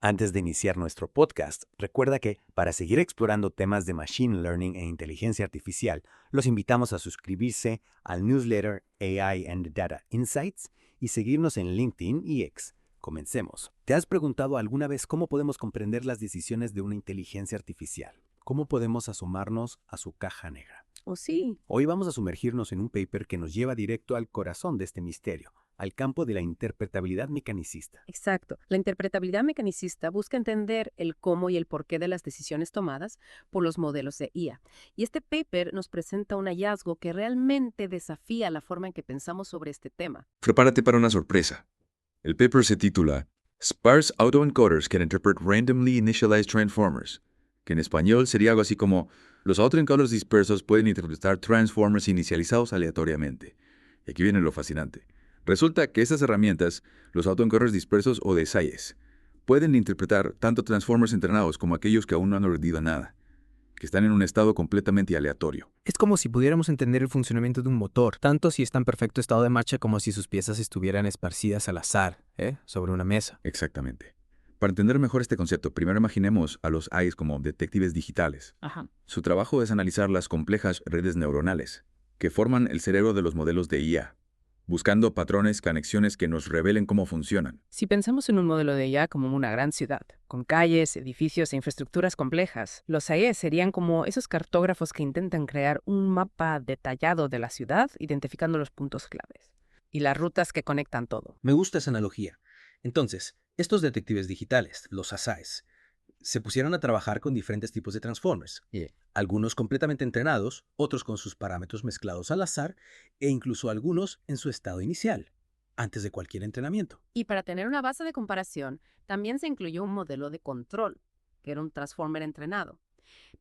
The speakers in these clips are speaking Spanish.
Antes de iniciar nuestro podcast, recuerda que para seguir explorando temas de Machine Learning e inteligencia artificial, los invitamos a suscribirse al newsletter AI and Data Insights y seguirnos en LinkedIn y X. Comencemos. ¿Te has preguntado alguna vez cómo podemos comprender las decisiones de una inteligencia artificial? ¿Cómo podemos asomarnos a su caja negra? ¿O sí? Hoy vamos a sumergirnos en un paper que nos lleva directo al corazón de este misterio, al campo de la interpretabilidad mecanicista. Exacto. La interpretabilidad mecanicista busca entender el cómo y el porqué de las decisiones tomadas por los modelos de IA. Y este paper nos presenta un hallazgo que realmente desafía la forma en que pensamos sobre este tema. Prepárate para una sorpresa. El paper se titula Sparse Autoencoders Can Interpret Randomly Initialized Transformers, que en español sería algo así como los autoencoders dispersos pueden interpretar transformers inicializados aleatoriamente. Y aquí viene lo fascinante. Resulta que estas herramientas, los autoencoders dispersos o DSAIs, pueden interpretar tanto transformers entrenados como aquellos que aún no han aprendido nada, que están en un estado completamente aleatorio. Es como si pudiéramos entender el funcionamiento de un motor, tanto si está en perfecto estado de marcha como si sus piezas estuvieran esparcidas al azar, sobre una mesa. Exactamente. Para entender mejor este concepto, primero imaginemos a los AIs como detectives digitales. Ajá. Su trabajo es analizar las complejas redes neuronales que forman el cerebro de los modelos de IA, buscando patrones, conexiones que nos revelen cómo funcionan. Si pensamos en un modelo de IA como una gran ciudad, con calles, edificios e infraestructuras complejas, los AI serían como esos cartógrafos que intentan crear un mapa detallado de la ciudad, identificando los puntos claves y las rutas que conectan todo. Me gusta esa analogía. Entonces, estos detectives digitales, los ASAEs, se pusieron a trabajar con diferentes tipos de transformers. Algunos completamente entrenados, otros con sus parámetros mezclados al azar e incluso algunos en su estado inicial, antes de cualquier entrenamiento. Y para tener una base de comparación, también se incluyó un modelo de control, que era un transformer entrenado,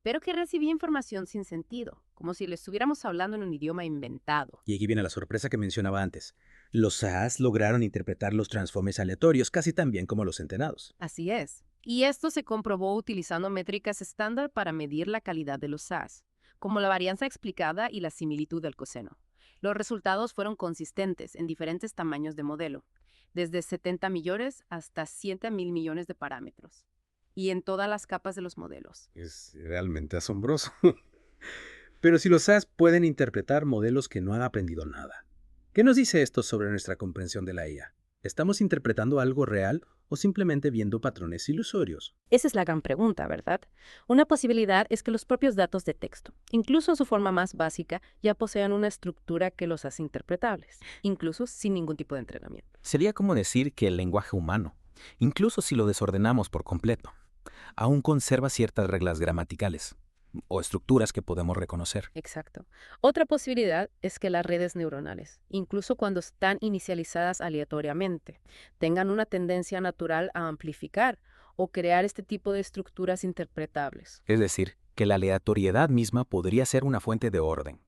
pero que recibía información sin sentido, como si le estuviéramos hablando en un idioma inventado. Y aquí viene la sorpresa que mencionaba antes. Los AAs lograron interpretar los transformers aleatorios casi tan bien como los entrenados. Así es. Y esto se comprobó utilizando métricas estándar para medir la calidad de los SAS, como la varianza explicada y la similitud del coseno. Los resultados fueron consistentes en diferentes tamaños de modelo, desde 70 millones hasta 100.000 millones de parámetros, y en todas las capas de los modelos. Es realmente asombroso. Pero si los SAS pueden interpretar modelos que no han aprendido nada, ¿qué nos dice esto sobre nuestra comprensión de la IA? ¿Estamos interpretando algo real o simplemente viendo patrones ilusorios? Esa es la gran pregunta, ¿verdad? Una posibilidad es que los propios datos de texto, incluso en su forma más básica, ya posean una estructura que los hace interpretables, incluso sin ningún tipo de entrenamiento. Sería como decir que el lenguaje humano, incluso si lo desordenamos por completo, aún conserva ciertas reglas gramaticales o estructuras que podemos reconocer. Exacto. Otra posibilidad es que las redes neuronales, incluso cuando están inicializadas aleatoriamente, tengan una tendencia natural a amplificar o crear este tipo de estructuras interpretables. Es decir, que la aleatoriedad misma podría ser una fuente de orden,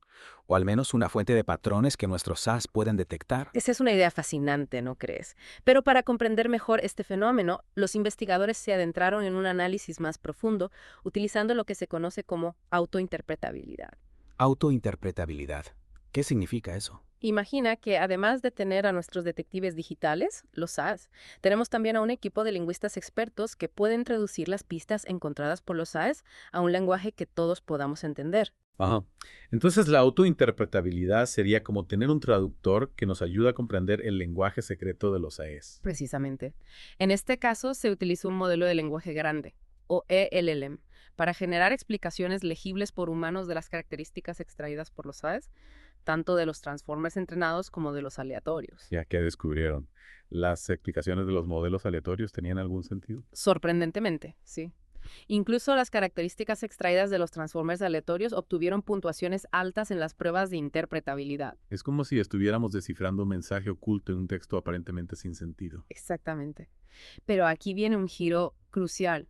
o al menos una fuente de patrones que nuestros SAS pueden detectar. Esa es una idea fascinante, ¿no crees? Pero para comprender mejor este fenómeno, los investigadores se adentraron en un análisis más profundo, utilizando lo que se conoce como autointerpretabilidad. Autointerpretabilidad. ¿Qué significa eso? Imagina que además de tener a nuestros detectives digitales, los SAS, tenemos también a un equipo de lingüistas expertos que pueden traducir las pistas encontradas por los SAS a un lenguaje que todos podamos entender. Ajá. Entonces la autointerpretabilidad sería como tener un traductor que nos ayuda a comprender el lenguaje secreto de los AEs. Precisamente. En este caso se utilizó un modelo de lenguaje grande, o ELLM, para generar explicaciones legibles por humanos de las características extraídas por los SAS, tanto de los transformers entrenados como de los aleatorios. Ya que descubrieron, ¿las explicaciones de los modelos aleatorios tenían algún sentido? Sorprendentemente, sí. Incluso las características extraídas de los transformers aleatorios obtuvieron puntuaciones altas en las pruebas de interpretabilidad. Es como si estuviéramos descifrando un mensaje oculto en un texto aparentemente sin sentido. Exactamente. Pero aquí viene un giro crucial.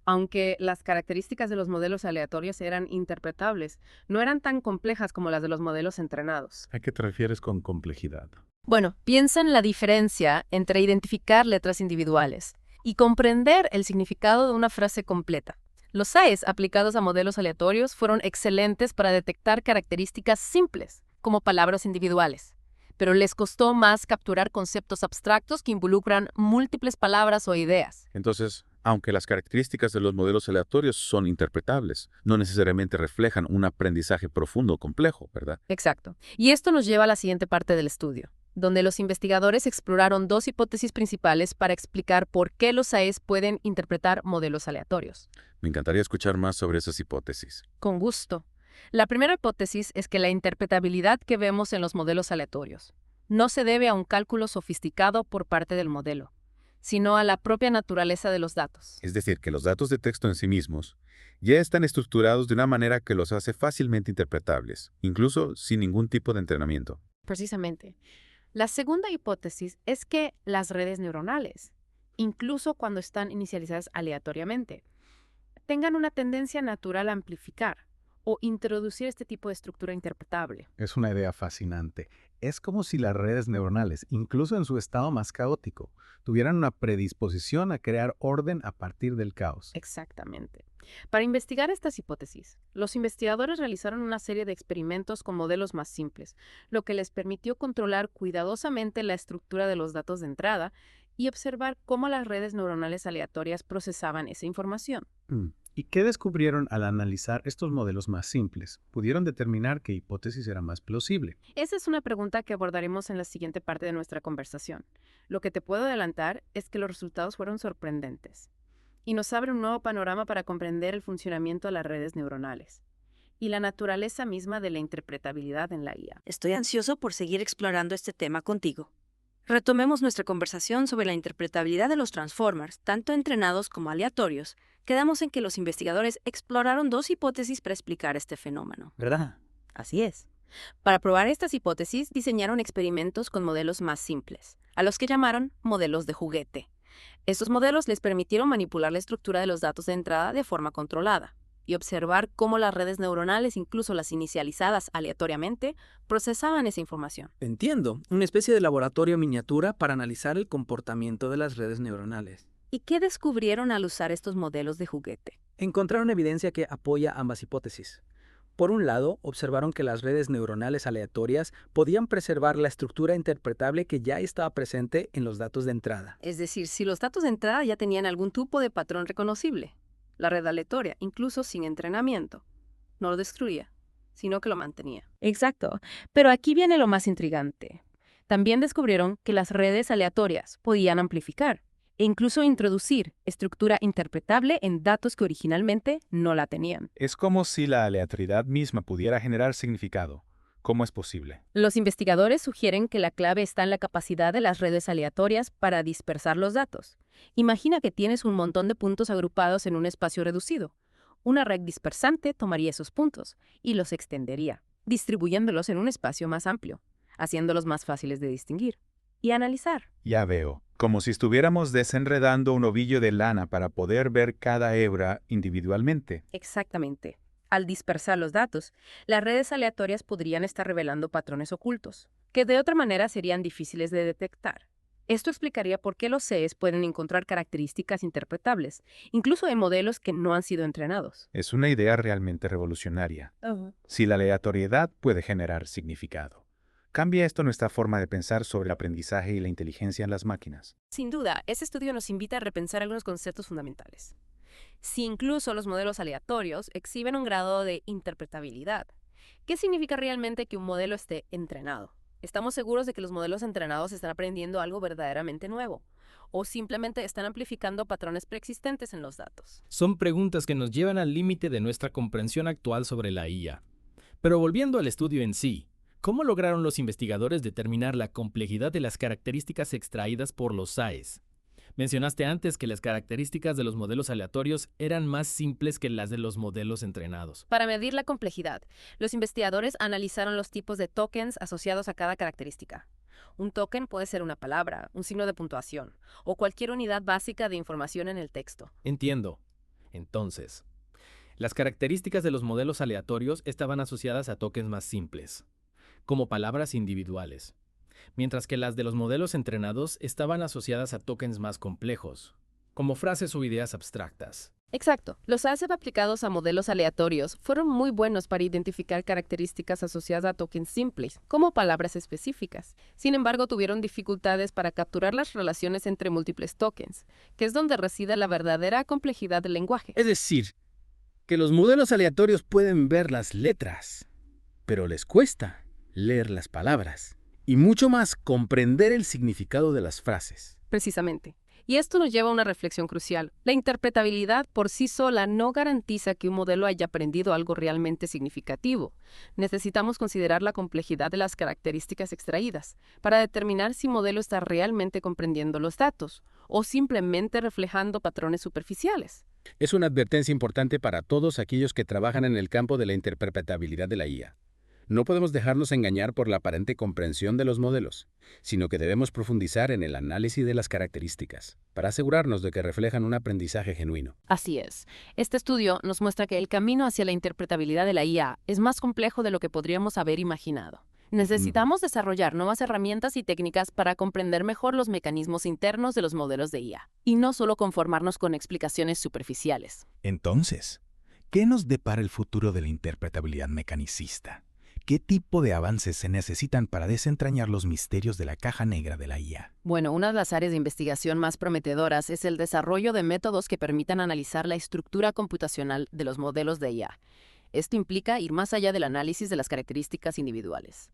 Aunque las características de los modelos aleatorios eran interpretables, no eran tan complejas como las de los modelos entrenados. ¿A qué te refieres con complejidad? Bueno, piensa en la diferencia entre identificar letras individuales y comprender el significado de una frase completa. Los AEs aplicados a modelos aleatorios fueron excelentes para detectar características simples, como palabras individuales, pero les costó más capturar conceptos abstractos que involucran múltiples palabras o ideas. Entonces, Aunque las características de los modelos aleatorios son interpretables, no necesariamente reflejan un aprendizaje profundo o complejo, ¿verdad? Exacto. Y esto nos lleva a la siguiente parte del estudio, donde los investigadores exploraron dos hipótesis principales para explicar por qué los AES pueden interpretar modelos aleatorios. Me encantaría escuchar más sobre esas hipótesis. Con gusto. La primera hipótesis es que la interpretabilidad que vemos en los modelos aleatorios no se debe a un cálculo sofisticado por parte del modelo, sino a la propia naturaleza de los datos. Es decir, que los datos de texto en sí mismos ya están estructurados de una manera que los hace fácilmente interpretables, incluso sin ningún tipo de entrenamiento. Precisamente. La segunda hipótesis es que las redes neuronales, incluso cuando están inicializadas aleatoriamente, tengan una tendencia natural a amplificar o introducir este tipo de estructura interpretable. Es una idea fascinante. Es como si las redes neuronales, incluso en su estado más caótico, tuvieran una predisposición a crear orden a partir del caos. Exactamente. Para investigar estas hipótesis, los investigadores realizaron una serie de experimentos con modelos más simples, lo que les permitió controlar cuidadosamente la estructura de los datos de entrada y observar cómo las redes neuronales aleatorias procesaban esa información. ¿Y qué descubrieron al analizar estos modelos más simples? ¿Pudieron determinar qué hipótesis era más plausible? Esa es una pregunta que abordaremos en la siguiente parte de nuestra conversación. Lo que te puedo adelantar es que los resultados fueron sorprendentes y nos abre un nuevo panorama para comprender el funcionamiento de las redes neuronales y la naturaleza misma de la interpretabilidad en la IA. Estoy ansioso por seguir explorando este tema contigo. Retomemos nuestra conversación sobre la interpretabilidad de los transformers, tanto entrenados como aleatorios. Quedamos en que los investigadores exploraron dos hipótesis para explicar este fenómeno. ¿Verdad? Así es. Para probar estas hipótesis, diseñaron experimentos con modelos más simples, a los que llamaron modelos de juguete. Estos modelos les permitieron manipular la estructura de los datos de entrada de forma controlada y observar cómo las redes neuronales, incluso las inicializadas aleatoriamente, procesaban esa información. Entiendo, una especie de laboratorio miniatura para analizar el comportamiento de las redes neuronales. ¿Y qué descubrieron al usar estos modelos de juguete? Encontraron evidencia que apoya ambas hipótesis. Por un lado, observaron que las redes neuronales aleatorias podían preservar la estructura interpretable que ya estaba presente en los datos de entrada. Es decir, si los datos de entrada ya tenían algún tipo de patrón reconocible, la red aleatoria, incluso sin entrenamiento, no lo destruía, sino que lo mantenía. Exacto. Pero aquí viene lo más intrigante. También descubrieron que las redes aleatorias podían amplificar e incluso introducir estructura interpretable en datos que originalmente no la tenían. Es como si la aleatoriedad misma pudiera generar significado. ¿Cómo es posible? Los investigadores sugieren que la clave está en la capacidad de las redes aleatorias para dispersar los datos. Imagina que tienes un montón de puntos agrupados en un espacio reducido. Una red dispersante tomaría esos puntos y los extendería, distribuyéndolos en un espacio más amplio, haciéndolos más fáciles de distinguir y analizar. Ya veo. Como si estuviéramos desenredando un ovillo de lana para poder ver cada hebra individualmente. Exactamente. Al dispersar los datos, las redes aleatorias podrían estar revelando patrones ocultos, que de otra manera serían difíciles de detectar. Esto explicaría por qué los CEs pueden encontrar características interpretables, incluso en modelos que no han sido entrenados. Es una idea realmente revolucionaria. Si la aleatoriedad puede generar significado, ¿cambia esto nuestra forma de pensar sobre el aprendizaje y la inteligencia en las máquinas? Sin duda, este estudio nos invita a repensar algunos conceptos fundamentales. Si incluso los modelos aleatorios exhiben un grado de interpretabilidad, ¿qué significa realmente que un modelo esté entrenado? ¿Estamos seguros de que los modelos entrenados están aprendiendo algo verdaderamente nuevo? ¿O simplemente están amplificando patrones preexistentes en los datos? Son preguntas que nos llevan al límite de nuestra comprensión actual sobre la IA. Pero volviendo al estudio en sí, ¿cómo lograron los investigadores determinar la complejidad de las características extraídas por los SAEs? Mencionaste antes que las características de los modelos aleatorios eran más simples que las de los modelos entrenados. Para medir la complejidad, los investigadores analizaron los tipos de tokens asociados a cada característica. Un token puede ser una palabra, un signo de puntuación, o cualquier unidad básica de información en el texto. Entiendo. Entonces, las características de los modelos aleatorios estaban asociadas a tokens más simples, como palabras individuales, mientras que las de los modelos entrenados estaban asociadas a tokens más complejos, como frases o ideas abstractas. Exacto. Los ASEP aplicados a modelos aleatorios fueron muy buenos para identificar características asociadas a tokens simples, como palabras específicas. Sin embargo, tuvieron dificultades para capturar las relaciones entre múltiples tokens, que es donde reside la verdadera complejidad del lenguaje. Es decir, que los modelos aleatorios pueden ver las letras, pero les cuesta leer las palabras y mucho más comprender el significado de las frases. Precisamente. Y esto nos lleva a una reflexión crucial. La interpretabilidad por sí sola no garantiza que un modelo haya aprendido algo realmente significativo. Necesitamos considerar la complejidad de las características extraídas para determinar si un modelo está realmente comprendiendo los datos o simplemente reflejando patrones superficiales. Es una advertencia importante para todos aquellos que trabajan en el campo de la interpretabilidad de la IA. No podemos dejarnos engañar por la aparente comprensión de los modelos, sino que debemos profundizar en el análisis de las características, para asegurarnos de que reflejan un aprendizaje genuino. Así es. Este estudio nos muestra que el camino hacia la interpretabilidad de la IA es más complejo de lo que podríamos haber imaginado. Necesitamos desarrollar nuevas herramientas y técnicas para comprender mejor los mecanismos internos de los modelos de IA, y no solo conformarnos con explicaciones superficiales. Entonces, ¿qué nos depara el futuro de la interpretabilidad mecanicista? ¿Qué tipo de avances se necesitan para desentrañar los misterios de la caja negra de la IA? Bueno, una de las áreas de investigación más prometedoras es el desarrollo de métodos que permitan analizar la estructura computacional de los modelos de IA. Esto implica ir más allá del análisis de las características individuales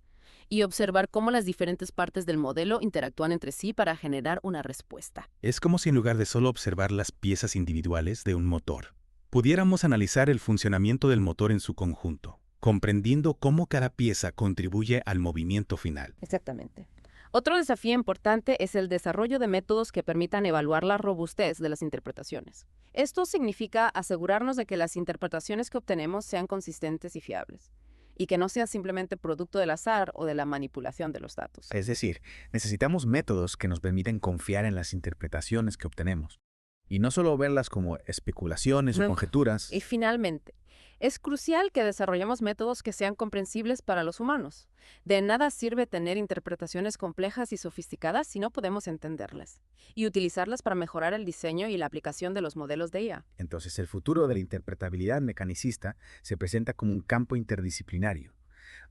y observar cómo las diferentes partes del modelo interactúan entre sí para generar una respuesta. Es como si en lugar de solo observar las piezas individuales de un motor, pudiéramos analizar el funcionamiento del motor en su conjunto, comprendiendo cómo cada pieza contribuye al movimiento final. Exactamente. Otro desafío importante es el desarrollo de métodos que permitan evaluar la robustez de las interpretaciones. Esto significa asegurarnos de que las interpretaciones que obtenemos sean consistentes y fiables, y que no sean simplemente producto del azar o de la manipulación de los datos. Es decir, necesitamos métodos que nos permiten confiar en las interpretaciones que obtenemos, y no solo verlas como especulaciones o conjeturas. Y finalmente, es crucial que desarrollemos métodos que sean comprensibles para los humanos. De nada sirve tener interpretaciones complejas y sofisticadas si no podemos entenderlas y utilizarlas para mejorar el diseño y la aplicación de los modelos de IA. Entonces, el futuro de la interpretabilidad mecanicista se presenta como un campo interdisciplinario,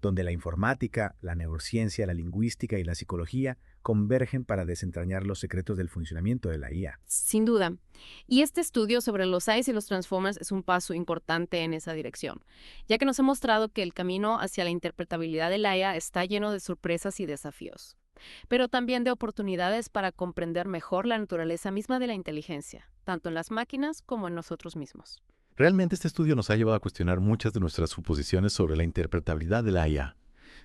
donde la informática, la neurociencia, la lingüística y la psicología convergen para desentrañar los secretos del funcionamiento de la IA. Sin duda. Y este estudio sobre los AIs y los Transformers es un paso importante en esa dirección, ya que nos ha mostrado que el camino hacia la interpretabilidad de la IA está lleno de sorpresas y desafíos, pero también de oportunidades para comprender mejor la naturaleza misma de la inteligencia, tanto en las máquinas como en nosotros mismos. Realmente este estudio nos ha llevado a cuestionar muchas de nuestras suposiciones sobre la interpretabilidad de la IA.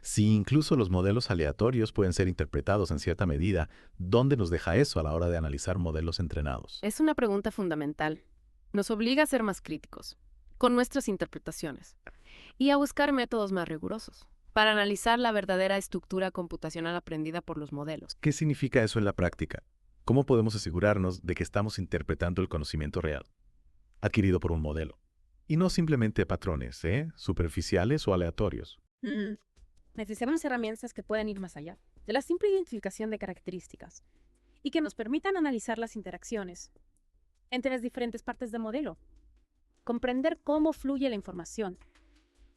Si incluso los modelos aleatorios pueden ser interpretados en cierta medida, ¿dónde nos deja eso a la hora de analizar modelos entrenados? Es una pregunta fundamental. Nos obliga a ser más críticos con nuestras interpretaciones y a buscar métodos más rigurosos para analizar la verdadera estructura computacional aprendida por los modelos. ¿Qué significa eso en la práctica? ¿Cómo podemos asegurarnos de que estamos interpretando el conocimiento real, adquirido por un modelo, y no simplemente patrones, superficiales o aleatorios? Necesitamos herramientas que puedan ir más allá de la simple identificación de características y que nos permitan analizar las interacciones entre las diferentes partes del modelo, comprender cómo fluye la información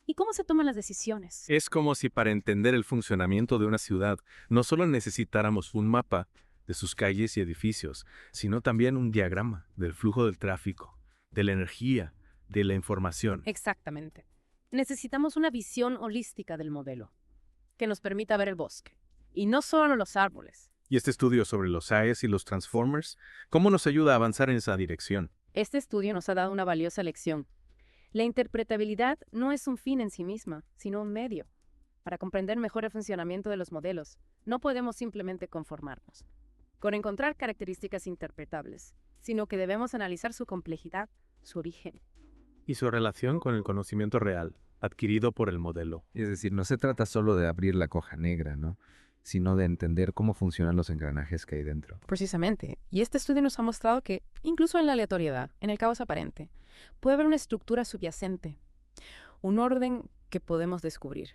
y cómo se toman las decisiones. Es como si para entender el funcionamiento de una ciudad no solo necesitáramos un mapa de sus calles y edificios, sino también un diagrama del flujo del tráfico, de la energía, de la información. Exactamente. Necesitamos una visión holística del modelo que nos permita ver el bosque, y no solo los árboles. ¿Y este estudio sobre los AIs y los Transformers, cómo nos ayuda a avanzar en esa dirección? Este estudio nos ha dado una valiosa lección. La interpretabilidad no es un fin en sí misma, sino un medio. Para comprender mejor el funcionamiento de los modelos, no podemos simplemente conformarnos con encontrar características interpretables, sino que debemos analizar su complejidad, su origen. Y su relación con el conocimiento real, adquirido por el modelo. Es decir, no se trata solo de abrir la caja negra, ¿no?, sino de entender cómo funcionan los engranajes que hay dentro. Precisamente. Y este estudio nos ha mostrado que, incluso en la aleatoriedad, en el caos aparente, puede haber una estructura subyacente, un orden que podemos descubrir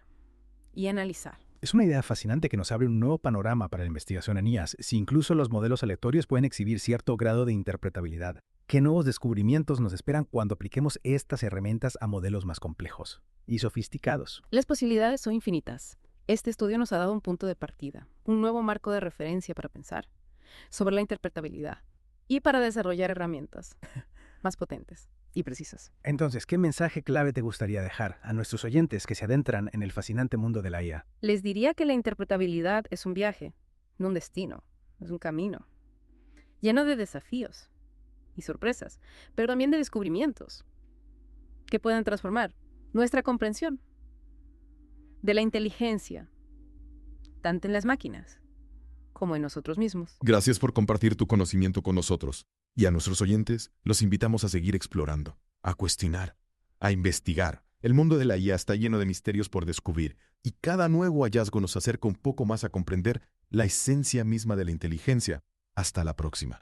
y analizar. Es una idea fascinante que nos abre un nuevo panorama para la investigación en IAs, si incluso los modelos aleatorios pueden exhibir cierto grado de interpretabilidad. ¿Qué nuevos descubrimientos nos esperan cuando apliquemos estas herramientas a modelos más complejos y sofisticados? Las posibilidades son infinitas. Este estudio nos ha dado un punto de partida, un nuevo marco de referencia para pensar sobre la interpretabilidad y para desarrollar herramientas más potentes y precisas. Entonces, ¿qué mensaje clave te gustaría dejar a nuestros oyentes que se adentran en el fascinante mundo de la IA? Les diría que la interpretabilidad es un viaje, no un destino, es un camino, lleno de desafíos y sorpresas, pero también de descubrimientos que pueden transformar nuestra comprensión de la inteligencia, tanto en las máquinas como en nosotros mismos. Gracias por compartir tu conocimiento con nosotros. Y a nuestros oyentes los invitamos a seguir explorando, a cuestionar, a investigar. El mundo de la IA está lleno de misterios por descubrir, y cada nuevo hallazgo nos acerca un poco más a comprender la esencia misma de la inteligencia. Hasta la próxima.